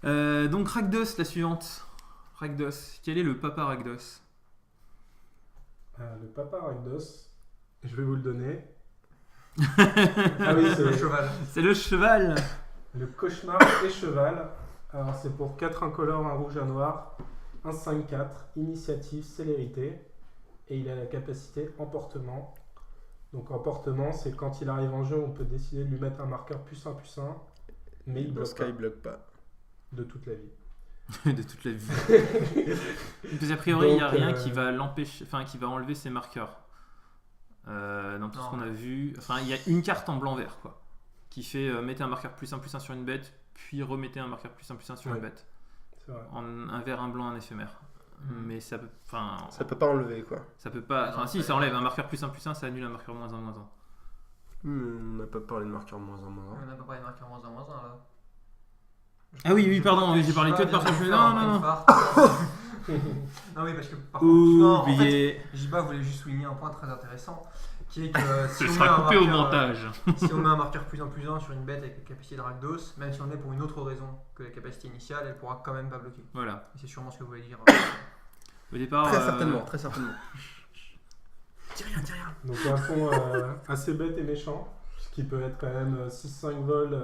Donc Rakdos, la suivante. Rakdos. Quel est le papa Rakdos? Le papa Rakdos, je vais vous le donner. Ah oui, c'est le cheval. C'est le cheval. Le cauchemar et cheval. Alors c'est pour 4 incolores, un rouge, un noir. Un 5-4, initiative, célérité. Et il a la capacité emportement. Donc emportement, c'est quand il arrive en jeu, on peut décider de lui mettre un marqueur +1/+1. Mais il Dans bloque ce cas, pas il bloque pas. de toute la vie. De toute la vie. Parce qu'a priori, il n'y a Donc, rien qui va l'empêcher, enfin qui va enlever ses marqueurs. Dans tout ce Non. qu'on a vu. Enfin, il y a une carte en blanc-vert, quoi. Qui fait mettez un marqueur +1/+1 sur une bête, puis remettez un marqueur +1/+1 sur une Ouais. bête. C'est vrai. En un vert, un blanc, un éphémère. Mais ça peut. Enfin. Ça peut pas enlever quoi. Ça peut pas. Enfin, si, ça enlève un marqueur +1/+1, ça annule un marqueur -1/-1. On n'a pas parlé de marqueur -1/-1. On n'a pas parlé de marqueur -1/-1 là. Ah oui, Je pardon, crois oui, j'ai parlé que de Jiba marqueur vient -1/+1. faire Non, un non, non. fart. Non, oui, parce que par contre, non, en fait, Oublié. Jiba voulait juste souligner un point très intéressant qui est que Ce sera coupé au montage. si on met un marqueur +1/+1 sur une bête avec la capacité de Rakdos, même si on le met pour une autre raison que la capacité initiale, elle pourra quand même pas bloquer. Voilà. Et c'est sûrement ce que vous voulez dire. Au départ. Très certainement, très certainement. Dis rien, dis rien. Donc un fond assez bête et méchant. Ce qui peut être quand même 6-5 vols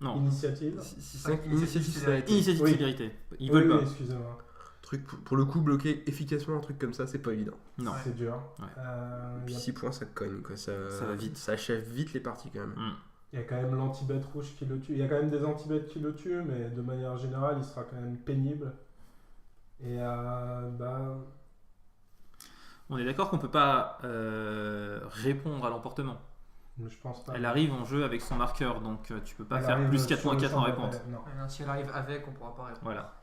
Non. initiative. 5 Initiative, initiative célérité. Initiative Oui. célérité. Ils Oui, veulent oui, pas. excusez-moi. Truc pour le coup, bloquer efficacement un truc comme ça, c'est pas évident. Non. Ouais. C'est dur. Ouais. Puis 6 points, ça cogne quoi. Ça va vite. Ça achève vite les parties quand même. Il y a quand même l'anti-bête rouge qui le tue. Il y a quand même des anti-bêtes qui le tuent, mais de manière générale, il sera quand même pénible. Et On est d'accord qu'on peut pas répondre à l'emportement. je pense pas. Elle arrive en jeu avec son marqueur, donc tu peux pas Elle faire arrive plus 4 sur le 4 champ en de réponse. bataille. Non. Si elle arrive avec, on pourra pas répondre. Voilà.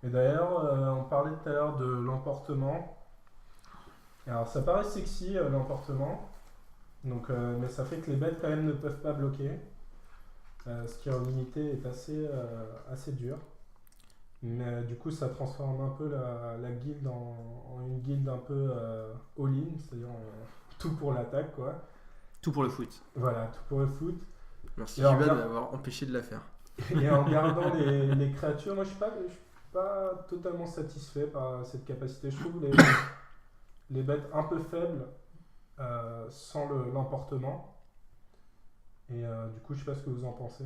Et d'ailleurs, on parlait tout à l'heure de l'emportement. Alors, ça paraît sexy, l'emportement. Donc, mais ça fait que les bêtes, quand même, ne peuvent pas bloquer. Ce qui, en limité, est assez dur. Mais du coup, ça transforme un peu la guilde en une guilde un peu all-in, c'est-à-dire tout pour l'attaque, quoi. Tout pour le foot. Voilà, tout pour le foot. Merci Et alors, Jiba de regarde- m'avoir empêché de la faire. Et en gardant les créatures, moi je suis pas totalement satisfait par cette capacité. Je trouve les bêtes un peu faibles sans l'emportement. Et du coup, je sais pas ce que vous en pensez.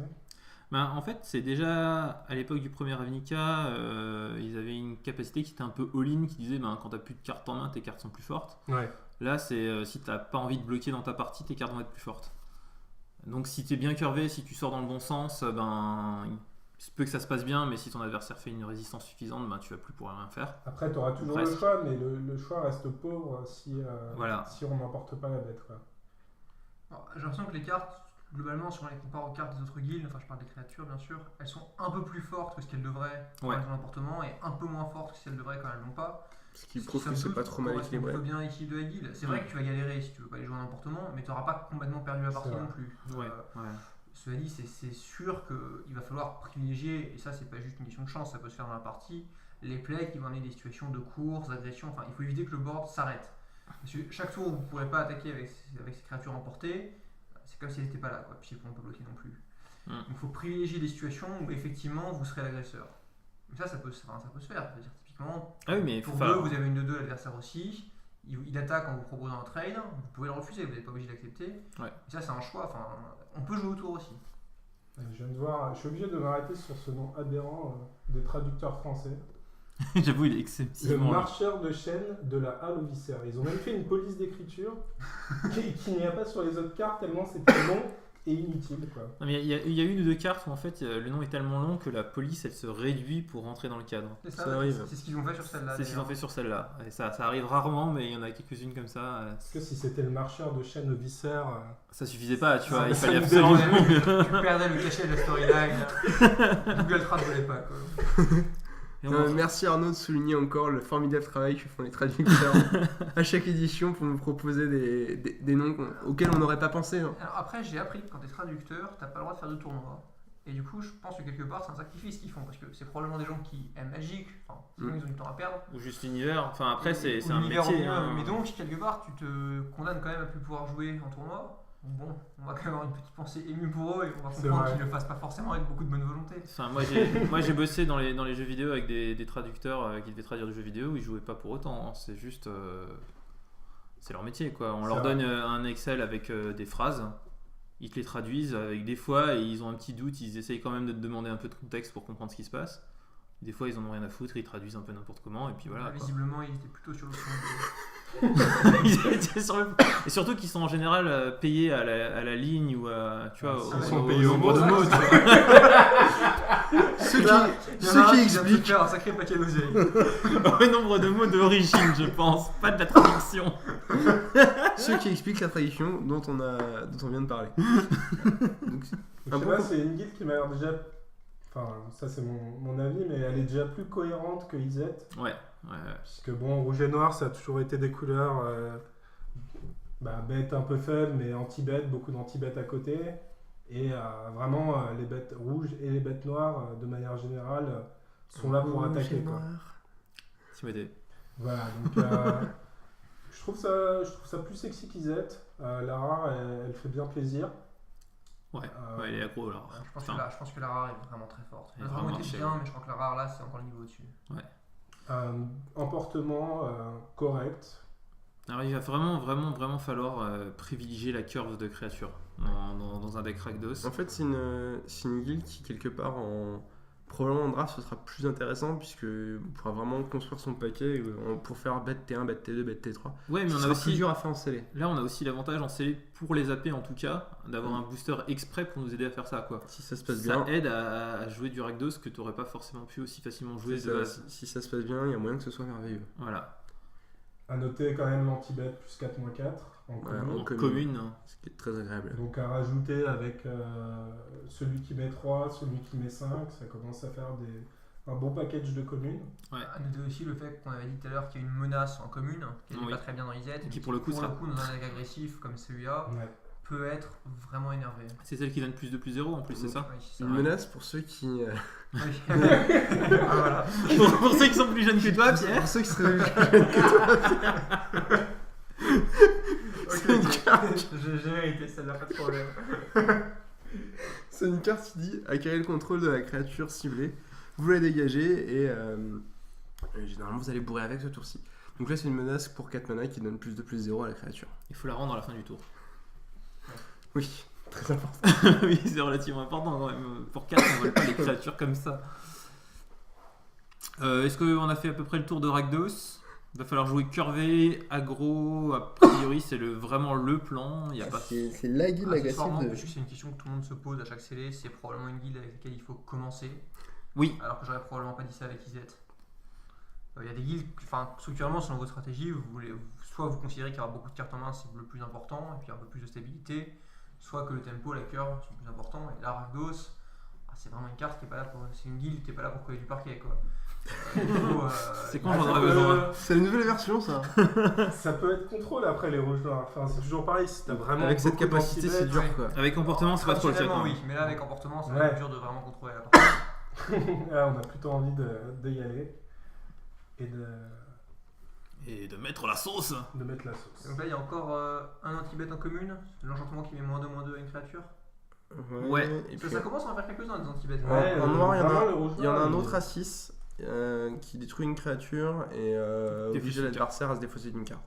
Ben, en fait, c'est déjà à l'époque du premier Ravnica, ils avaient une capacité qui était un peu all-in, qui disait ben, quand t'as plus de cartes en main, tes cartes sont plus fortes. Ouais. Là, c'est si t'as pas envie de bloquer dans ta partie, tes cartes vont être plus fortes. Donc si t'es bien curvé, si tu sors dans le bon sens, ben il se peut que ça se passe bien, mais si ton adversaire fait une résistance suffisante, ben tu vas plus pouvoir rien faire. Après, tu auras toujours le Presque. choix, mais le choix reste pauvre Voilà. si on n'emporte pas la bête, quoi. Alors, j'ai l'impression que les cartes, globalement, si on les compare aux cartes des autres guildes, enfin je parle des créatures bien sûr, elles sont un peu plus fortes que ce qu'elles devraient quand Ouais. elles ont l'emportement et un peu moins fortes que ce qu'elles devraient quand elles l'ont pas. Ce qui Ce prouve somme que c'est toute, pas trop mal correspond équilibré. plutôt bien à l'équilibre de la guilde. C'est vrai que tu vas galérer si tu veux pas les jouer en emportement, mais tu n'auras pas complètement perdu la partie C'est vrai. non plus. Ouais. Euh, Ouais. Cela dit, c'est sûr qu'il va falloir privilégier, et ça c'est pas juste une question de chance, ça peut se faire dans la partie, les plays qui vont amener des situations de course, d'agression, enfin il faut éviter que le board s'arrête. Parce que chaque tour vous ne pourrez pas attaquer avec ces créatures emportées, c'est comme si elles n'étaient pas là, quoi. Puis elles ne pourront pas bloquer non plus. Donc il faut privilégier des situations où effectivement vous serez l'agresseur. Mais ça peut se faire. C'est-à-dire, typiquement, Ah oui, mais il faut pour faire. deux, vous avez une de deux, l'adversaire aussi. Il attaque en vous proposant un trade, vous pouvez le refuser, vous n'êtes pas obligé d'accepter. Ouais. Et ça c'est un choix, enfin, on peut jouer autour aussi. Je viens de voir, je suis obligé de m'arrêter sur ce nom aberrant des traducteurs français. J'avoue, il est Le excessivement long. marcheur de chaîne de la halle au viscère. Ils ont même fait une police d'écriture qu'il n'y a pas sur les autres cartes tellement c'était long et inutile, quoi. Non, mais il y a une ou deux cartes où en fait le nom est tellement long que la police elle se réduit pour rentrer dans le cadre. C'est Ça arrive. C'est ce qu'ils ont fait sur celle-là. C'est ce qu'ils ont d'ailleurs. fait sur celle-là. Et ça arrive rarement, mais il y en a quelques-unes comme ça. Parce que si c'était le marcheur de chaîne au viscère, Ça suffisait pas, tu vois. Ça- Il ça fallait nous absolument. Tu perdais le cachet de la storyline. Google Trad ne volait pas, quoi. Et on- Merci Arnaud de souligner encore le formidable travail que font les traducteurs à chaque édition pour nous proposer des noms auxquels on n'aurait pas pensé. Hein. Alors après, j'ai appris que quand t'es traducteur, t'as pas le droit de faire de tournoi. Et du coup, je pense que quelque part, c'est un sacrifice qu'ils font. Parce que c'est probablement des gens qui aiment Magic, enfin, sinon ils ont du temps à perdre. Ou juste l'univers. Enfin, après, c'est Ou un l'univers en métier. lui-même. hein. Mais donc, quelque part, tu te condamnes quand même à plus pouvoir jouer en tournoi. Bon, on va quand même avoir une petite pensée émue pour eux et on va C'est comprendre vrai. qu'ils ne le fassent pas forcément avec beaucoup de bonne volonté. Enfin, moi j'ai bossé dans les jeux vidéo avec des traducteurs qui devaient traduire du jeu vidéo, ils jouaient pas pour autant, hein. C'est juste. C'est leur métier quoi. On C'est leur vrai. donne un Excel avec des phrases, ils te les traduisent avec des fois et ils ont un petit doute, ils essayent quand même de te demander un peu de contexte pour comprendre ce qui se passe. Des fois ils en ont rien à foutre, ils traduisent un peu n'importe comment et puis voilà. Là, Quoi. visiblement, il était plutôt sur le fond. Ils étaient sur le- Et surtout qu'ils sont en général payés à la ligne ou à. Tu vois, Ils sont payés au nombre de mot. mots. tu vois. Ce Il y en a un qui qui vient de explique. se faire un sacré paquet d'oseille. Au nombre de mots d'origine, je pense, pas de la traduction. Ce qui explique la traduction dont on vient de parler. Donc, Je Un sais bon pas, coup. c'est une guilde qui m'a l'air déjà. Enfin, ça c'est mon avis, mais elle est déjà plus cohérente que IZ. Ouais. Puisque bon, rouge et noir, ça a toujours été des couleurs bêtes un peu faibles, mais anti-bêtes, beaucoup d'anti-bêtes à côté. Et vraiment, les bêtes rouges et les bêtes noires, de manière générale, sont là pour rouge attaquer. et Quoi. noir. Tu m'aides. Voilà, donc je trouve ça plus sexy qu'IZ. La rare, elle fait bien plaisir. Ouais, Euh, ouais, il est aggro alors. Je pense, Putain. je pense que la rare est vraiment très forte. Elle Elle est a vraiment vraiment été archi, bien, ouais. mais je crois que la rare là, c'est encore le niveau au-dessus. Emportement correct. Alors il va vraiment falloir privilégier la curve de créature dans un deck Rakdos. En fait, c'est une guilde qui, quelque part, probablement en draft, ce sera plus intéressant puisque on pourra vraiment construire son paquet pour faire bête T1, bête T2, bête T3. Ouais, mais Ce on a sera plus aussi. dur à faire en scellé. Là, on a aussi l'avantage en CL pour les AP en tout cas, d'avoir un booster exprès pour nous aider à faire ça quoi. Si ça se passe Ça bien, aide à jouer du Rakdos que tu n'aurais pas forcément pu aussi facilement jouer c'est de ça, base. si ça se passe bien, il y a moyen que ce soit merveilleux. Voilà. À noter quand même l'anti-bet plus 4-4 en Ouais, commune. En commune. commune. Ce qui est très agréable. Donc à rajouter avec celui qui met 3, celui qui met 5, ça commence à faire un bon package de communes. À noter aussi le fait qu'on avait dit tout à l'heure qu'il y a une menace en commune, qui n'est Oui. pas très bien dans IZ, et qui, pour le coup, sera- dans un deck agressif comme celui-là, Ouais. peut être vraiment énervé. C'est celle qui donne plus de plus 0 en plus, c'est ça Oui, c'est ça. Une menace pour ceux qui. Oui. Ah, voilà. Pour ceux qui sont plus jeunes que toi, Pierre. Pour ceux qui seraient. J'ai mérité celle-là, pas de problème. C'est une carte qui dit acquérir le contrôle de la créature ciblée, vous la dégagez et généralement vous allez bourrer avec ce tour-ci. Donc là c'est une menace pour 4 mana qui donne plus de plus 0 à la créature. Il faut la rendre à la fin du tour. Oui, très important. Oui, c'est relativement important quand même. Pour 4, on vole pas les créatures comme ça. Est-ce qu'on a fait à peu près le tour de Rakdos? Il va falloir jouer curvé, aggro, a priori c'est vraiment le plan. Il y a pas... C'est la guilde Accessoirement, agressive de. puisque c'est une question que tout le monde se pose à chaque scellé, c'est probablement une guilde avec laquelle il faut commencer. Oui, Alors que j'aurais probablement pas dit ça avec IZ. Il y a des guildes, enfin, structurellement, selon votre stratégie, soit vous considérez qu'il y aura beaucoup de cartes en main, c'est le plus important, et puis un peu plus de stabilité, soit que le tempo, la curve sont plus importants. Et là, Rakdos, c'est vraiment une carte qui est pas là pour. C'est une guilde qui est pas là pour coller du parquet, quoi. C'est quand Ah, j'en ça aurais peut- besoin. C'est la nouvelle version ça. Ça peut être contrôle après les rouges noirs. Enfin, c'est toujours pareil, si t'as vraiment. Avec cette beaucoup capacité c'est d'anti-bet, dur quoi. Avec comportement, c'est pas trop le cas. Traditionnellement, quand oui, même. mais là, avec comportement, c'est Ouais. dur de vraiment contrôler la partie. là, on a plutôt envie d'y aller et Et de mettre la sauce. de mettre la sauce. Donc là, il y a encore un anti-bet en commune, l'enchantement qui met -2/-2 à une créature. Ouais. Et Ça, puis, ça commence à en faire quelques-uns des anti-bets. Ouais, en noir, il y en a- vraiment, le rouge il y en a noir, un il- autre à 6 qui détruit une créature et Défausser oblige une l'adversaire à se défausser d'une carte.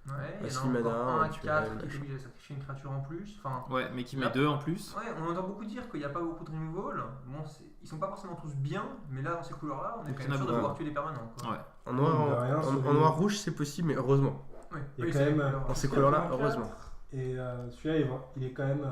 Ouais, il y en Parce a qu'il encore mana, un à tu 4 vas qui est lâcher. obligé de sacrifier une créature en plus. Enfin, Ouais, mais qui met Là. 2 en plus. ouais, on entend beaucoup dire qu'il n'y a pas beaucoup de removal. Bon, ils sont pas forcément tous bien, mais là, dans ces couleurs-là, on est Donc, quand il y en même a sûr de beaucoup. pouvoir tuer des permanents. Quoi. Ouais. En noir, Mine de rien, sur les- en noir rouge c'est possible mais heureusement. Ouais. Il y a Oui, quand c'est même les couleurs. Dans ces couleurs-là, 84, heureusement. Et celui-là, il est quand même.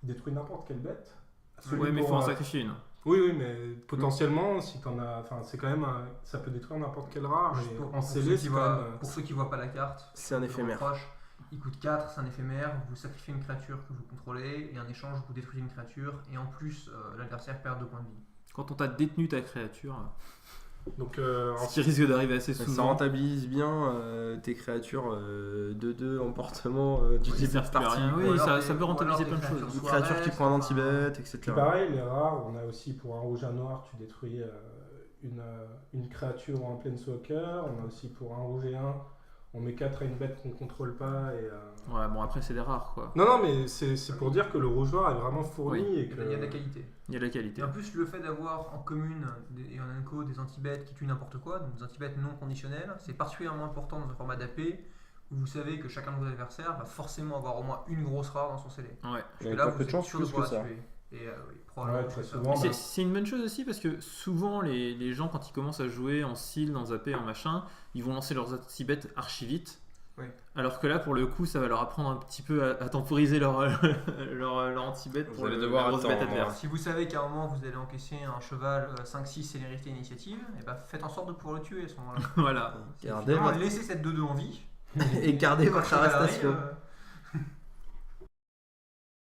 Il détruit n'importe quelle bête. Celui Ouais, mais il faut pour, en sacrifier une. Oui, oui, mais potentiellement, si t'en as. Enfin, c'est quand même. Ça peut détruire n'importe quelle rare. Juste Mais pour en ceux scellé, qui c'est voient- quand même. pour ceux qui voient pas la carte, C'est un je le éphémère. reproche. Il coûte 4, c'est un éphémère, vous sacrifiez une créature que vous contrôlez, et en échange vous détruisez une créature, et en plus l'adversaire perd 2 points de vie. Quand on t'a détenu ta créature, Donc, ce qui risque d'arriver assez Ça souvent. rentabilise bien tes créatures 2-2 emportement du Qui début de servent plus à partie. rien. Ou Oui, alors ça, des- ça peut ou alors rentabiliser des plein de choses. créatures Une créature qui prend un Suarez, anti-bet, puis etc. pareil, les rares, on a aussi pour un rouge, un noir, tu détruis une créature ou un planeswalker. On a aussi pour un rouge et un, on met 4 à une bête qu'on contrôle pas. Et, Ouais, bon, après, c'est des rares, quoi. Non, mais c'est pour dire que le rouge noir est vraiment fourni Oui. et que. Il y a de la qualité. Il y a de la qualité. Et en plus, le fait d'avoir en commune et en unco des anti-bêtes qui tuent n'importe quoi, donc des anti-bêtes non conditionnels, c'est particulièrement important dans un format d'AP où vous savez que chacun de vos adversaires va forcément avoir au moins une grosse rare dans son CD. Ouais. Parce Et que là, pas vous peu de êtes chance, sûr de plus pouvoir que la ça. tuer. Et oui, probablement. Ouais, très c'est ça. souvent. C'est une bonne chose aussi parce que souvent les gens quand ils commencent à jouer en seal, dans AP, en machin, ils vont lancer leurs anti-bêtes archi vite. Oui. Alors que là pour le coup ça va leur apprendre un petit peu à temporiser leur anti-bête Vous pour allez la devoir grosse bête attendre. adverse. Si vous savez qu'à un moment vous allez encaisser un cheval 5-6 célérité initiative, et bah faites en sorte de pouvoir le tuer à ce moment-là. Voilà. Gardez Finalement, votre- laissez cette 2-2 en vie. Et gardez Quand le votre cheval arrestation. arrive,